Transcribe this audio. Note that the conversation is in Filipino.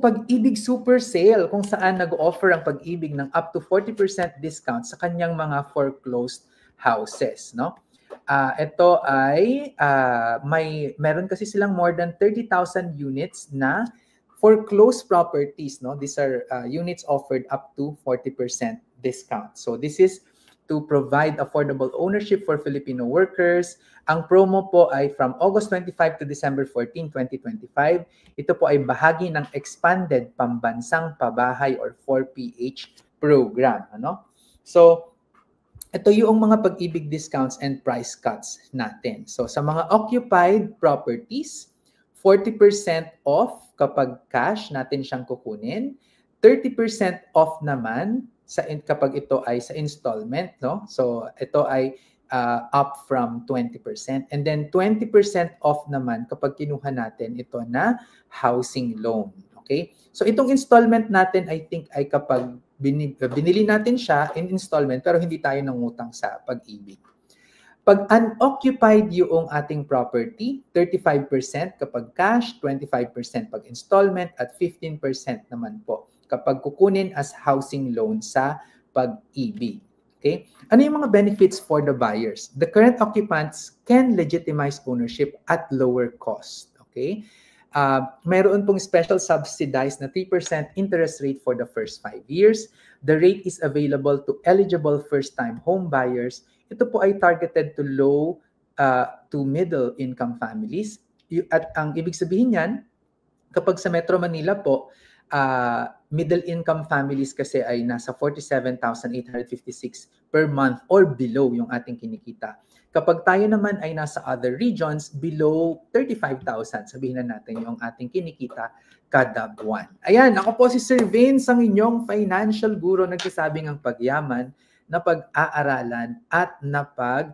Pag-ibig Super Sale, kung saan nag-offer ang Pag-ibig ng up to 40% discount sa kanyang mga foreclosed houses, no? Ito ay meron kasi silang more than 30,000 units na foreclosed properties, no? These are units offered up to 40% discount. So this is to provide affordable ownership for Filipino workers. Ang promo po ay from August 25 to December 14, 2025. Ito po ay bahagi ng Expanded Pambansang Pabahay or 4PH program. Ano? So, ito yung mga Pag-ibig discounts and price cuts natin. So, sa mga occupied properties, 40% off kapag cash natin siyang kukunin. 30% off naman kapag ito ay sa installment, no? So, ito ay up from 20%. And then 20% off naman kapag kinuha natin ito na housing loan. Okay? So itong installment natin, I think ay kapag binili natin siya in installment pero hindi tayo nangutang sa Pag-ibig. Pag unoccupied yung ating property, 35% kapag cash, 25% pag installment, at 15% naman po kapag kukunin as housing loan sa Pag-ibig. Okay? Ano yung mga benefits for the buyers? The current occupants can legitimize ownership at lower cost. Okay? Mayroon pong special subsidized na 3% interest rate for the first 5 years. The rate is available to eligible first-time home buyers. Ito po ay targeted to low to middle income families. At ang ibig sabihin niyan, kapag sa Metro Manila po, middle income families kasi ay nasa 47,856 per month or below yung ating kinikita. Kapag tayo naman ay nasa other regions, below 35,000, sabihin na natin yung ating kinikita kada buwan. Ayan, ako po si Sir Vince, ang inyong financial guru, nagsasabing ang pagyaman na pag-aaralan at napagtutulungan.